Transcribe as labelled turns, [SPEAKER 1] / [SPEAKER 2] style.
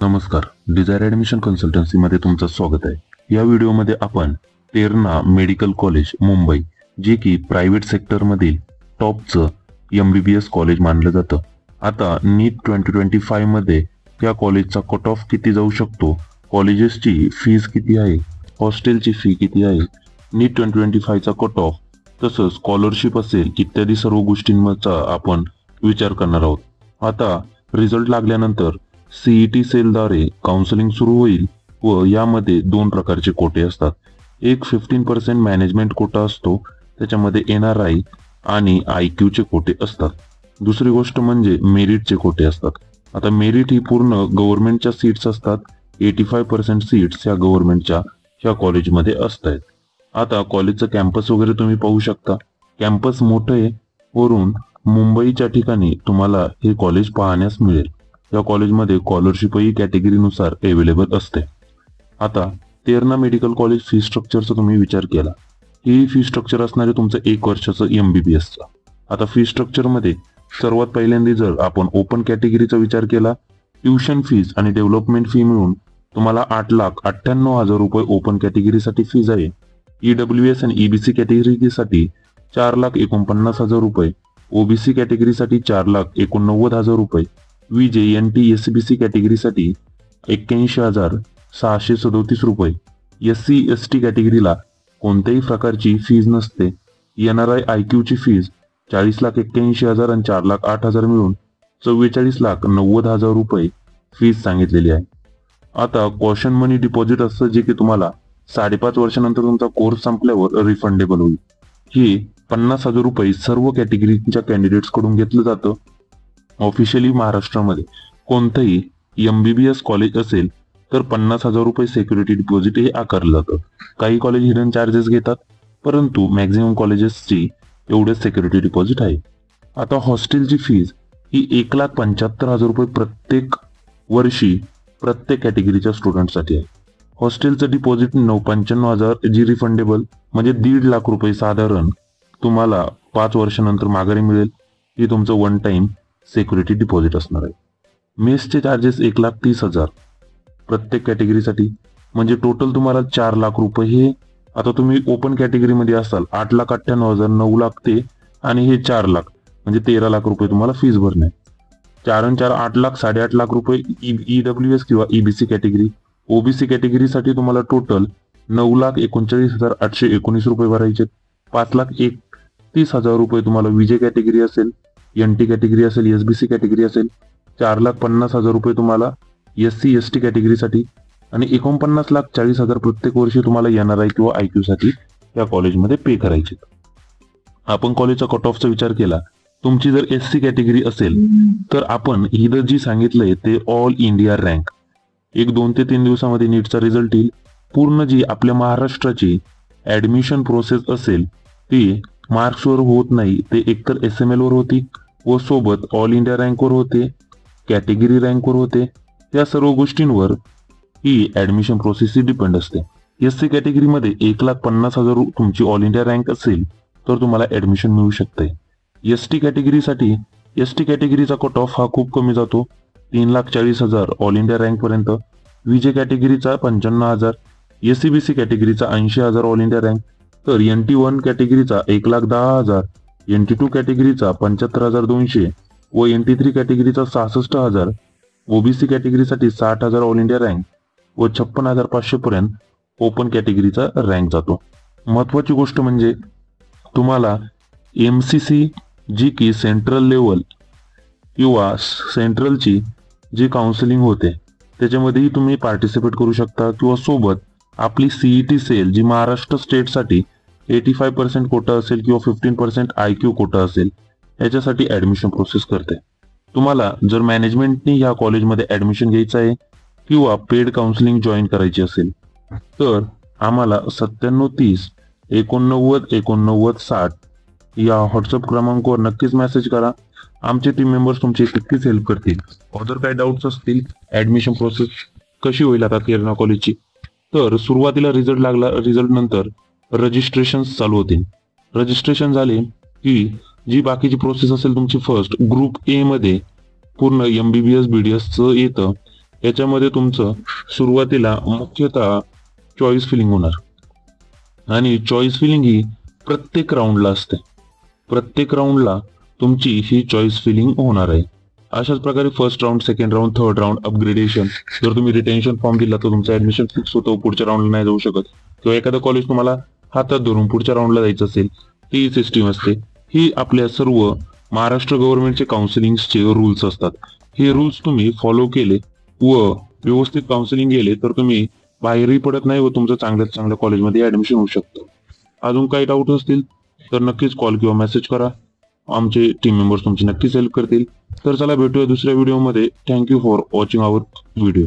[SPEAKER 1] नमस्कार, Dzire admission कन्सल्टन्सीमध्ये तुमचं स्वागत आहे। या व्हिडिओमध्ये आपण तेरणा मेडिकल कॉलेज मुंबई, जे की प्रायव्हेट सेक्टरमधील टॉपचं MBBS कॉलेज मानलं जातं। आता नीट 2025 मध्ये त्या कॉलेजचा कट ऑफ किती जाऊ शकतो, कॉलेजेसची फीज किती आहे, हॉस्टेलची फी किती आहे, नीट 2025 चा कट ऑफ, तसंच स्कॉलरशिप असेल इत्यादी सर्व गोष्टींचा आपण विचार करणार आहोत। आता रिझल्ट लागल्यानंतर सीईटी सेलद्वारे काउन्सिलिंग सुरू होईल व यामध्ये दोन प्रकारचे कोटे असतात। एक 15% मॅनेजमेंट कोटा असतो, त्याच्यामध्ये NRI आणि IQ चे कोटे असतात। दुसरी गोष्ट म्हणजे मेरिटचे कोटे असतात। आता मेरिट ही पूर्ण गव्हर्नमेंटच्या सीट्स असतात। 85% सीट्स या गव्हर्नमेंटच्या ह्या कॉलेजमध्ये असतात। आता कॉलेजचं कॅम्पस वगैरे तुम्ही पाहू शकता। कॅम्पस मोठं आहे, वरून मुंबईच्या ठिकाणी तुम्हाला हे कॉलेज पाहण्यास मिळेल। या कॉलेजमध्ये स्कॉलरशिपही कॅटेगरीनुसार अवेलेबल असते। आता तेरणा मेडिकल कॉलेज फी स्ट्रक्चरचा तुम्ही विचार केला, ही फी स्ट्रक्चर असणारे तुमचं 1 वर्षाचं MBBSचं। आता फी स्ट्रक्चरमध्ये सर्वात पहिल्यांदा जर आपण ओपन कॅटेगरीचा विचार केला, ट्युशन फीज आणि डेव्हलपमेंट फी मिळून तुम्हाला 8,98,000 रुपये ओपन कॅटेगरीसाठी फीज आहे। EWS आणि EBC कॅटेगरीसाठी 4,49,000 रुपये, OBC कॅटेगरीसाठी 4,89,000 रुपये, VJNT SBC कॅटेगरीसाठी 81,637 रुपये, SC ST कॅटेगरीला कोणत्याही प्रकारची फीज नसते। NRI IQ ची फीज 40,81,000 आणि 4,08,000 मिळून 44,90,000 रुपये फीज सांगितलेली आहे। आता कॉशन मनी डिपॉझिट असतं, जे की तुम्हाला 5.5 वर्षानंतर तुमचा कोर्स संपल्यावर रिफंडेबल होईल। हे 50,000 रुपये सर्व कॅटेगरीच्या कॅन्डिडेट्स कडून घेतलं जातं। ऑफिशियली महाराष्ट्रामध्ये कोणतंही MBBS कॉलेज असेल तर 50,000 रुपये सिक्युरिटी डिपॉझिट हे आकारलं जातं। काही कॉलेज हिडन चार्जेस घेतात, परंतु मॅक्झिमम कॉलेजेसची एवढेच सिक्युरिटी डिपॉझिट आहे। आता हॉस्टेलची फीज ही 1,75,000 रुपये प्रत्येक वर्षी प्रत्येक कॅटेगरीच्या स्टुडंटसाठी आहे। हॉस्टेलचं डिपॉझिट 95,000 जी रिफंडेबल, म्हणजे 1.5 लाख रुपये साधारण तुम्हाला 5 वर्षानंतर माघारी मिळेल। ही तुमचं वन टाइम सिक्युरिटी डिपॉझिट असणार आहे। मेसचे चार्जेस 1,30,000 प्रत्येक कॅटेगरीसाठी, म्हणजे टोटल तुम्हाला 4 लाख रुपये। हे आता तुम्ही ओपन कॅटेगरीमध्ये असाल 8,98,000, 9 लाख ते, आणि हे 4 लाख म्हणजे 13 लाख रुपये तुम्हाला फीज भरणे। 4 आणि 4 8 लाख, 8.5 लाख रुपये EWS किंवा EBC कॅटेगरी। OBC कॅटेगरीसाठी तुम्हाला टोटल 9,39,819 रुपये भरायचे। 5,31,000 रुपये तुम्हाला VJ कॅटेगरी असेल, NT कॅटेगरी असेल, SBC कॅटेगरी असेल। 4,50,000 रुपये तुम्हाला SC ST कॅटेगरीसाठी, आणि 49,40,000 प्रत्येक वर्षी तुम्हाला NRI किंवा IQ साठी या कॉलेजमध्ये पे करायचे। आपण कॉलेजचा कट ऑफचा विचार केला, तुमची जर SC कॅटेगरी असेल तर आपण इथं जी सांगितलंय ते ऑल इंडिया रँक, 1-2 ते 3 दिवसामध्ये नीटचा रिझल्ट येईल। पूर्ण जी आपल्या महाराष्ट्राची ऍडमिशन प्रोसेस असेल ती मार्क्सवर होत नाही, ते एकतर SML वर होती व सोबत ऑल इंडिया रँकवर होते, कॅटेगरी रँकवर होते। या सर्व गोष्टींवर ही ऍडमिशन प्रोसेस ही डिपेंड असते। SC कॅटेगरीमध्ये 1,50,000 तुमची ऑल इंडिया रँक असेल तर तुम्हाला ऍडमिशन मिळू शकते। ST कॅटेगरीसाठी ST कॅटेगरीचा कट ऑफ हा खूप कमी जातो, 3,40,000 ऑल इंडिया रँक पर्यंत। VJ कॅटेगरीचा 55,000, SCBC कॅटेगरीचा 80,000 all India rank, तर NT1 कॅटेगरीचा 1,10,000, NT2 कॅटेगरीचा 75,200 व NT3 कॅटेगरीचा 66,000, OBC कॅटेगरीसाठी 60,000 all India rank व 56,500 पर्यंत ओपन कॅटेगरीचा रँक जातो। महत्वाची गोष्ट म्हणजे तुम्हाला MCC, जी की सेंट्रल लेवल किंवा सेंट्रलची जी काउन्सिलिंग होते त्याच्यामध्येही तुम्ही पार्टिसिपेट करू शकता, किंवा सोबत आपली CET सेल जी महाराष्ट्र स्टेटसाठी 85% कोटा असेल किंवा 15% IQ कोटा असेल, याच्यासाठी ऍडमिशन प्रोसेस करते। तुम्हाला जर मॅनेजमेंटने या कॉलेजमध्ये ऍडमिशन घ्यायचं आहे किंवा पेड काउन्सिलिंग जॉईन करायची असेल तर आम्हाला 9730 89 89 60 या व्हॉट्सअप क्रमांकावर नक्कीच मेसेज करा। आमचे टीम मेंबर्स तुमची तितकीच हेल्प करतील। अदर काय डाऊट्स असतील, ऍडमिशन प्रोसेस कशी होईल आता तेरणा कॉलेजची, तर सुरुवातीला रिझल्ट लागला, रिझल्ट नंतर रजिस्ट्रेशन चालू होतील। रजिस्ट्रेशन झाले की जी बाकीची प्रोसेस असेल तुमची, फर्स्ट ग्रुप ए मध्ये पूर्ण MBBS BDS चं येतं, याच्यामध्ये तुमचं सुरुवातीला मुख्यतः चॉईस फिलिंग होणार आणि चॉईस फिलिंग ही प्रत्येक राऊंडला असते. प्रत्येक राऊंडला तुमची ही चॉईस फिलिंग होणार आहे. अशाच प्रकारे first round, second round, third round, upgradation. जर तुम्ही रिटेन्शन फॉर्म दिला तर तुमचं ऍडमिशन फिक्स होतं, पुढच्या राऊंडला नाही जाऊ शकत. किंवा एखादं कॉलेज तुम्हाला हातात धरून पुढच्या राऊंडला जायचं असेल, ही सिस्टीम असते. ही आपल्या सर्व महाराष्ट्र गव्हर्नमेंटचे काउन्सिलिंगचे रूल्स असतात. हे रूल्स तुम्ही फॉलो केले व व्यवस्थित काउन्सिलिंग गेले तर तुम्ही बाहेरही पडत नाही व तुमचं चांगल्यात चांगल्या कॉलेजमध्ये ऍडमिशन होऊ शकतं. अजून काही डाऊट असतील तर नक्कीच कॉल किंवा मेसेज करा. आमचे टीम मेंबर्स तुमची नक्कीच हेल्प करतील. तर चला भेटूया दुसऱ्या व्हिडिओमध्ये. Thank you for watching our video.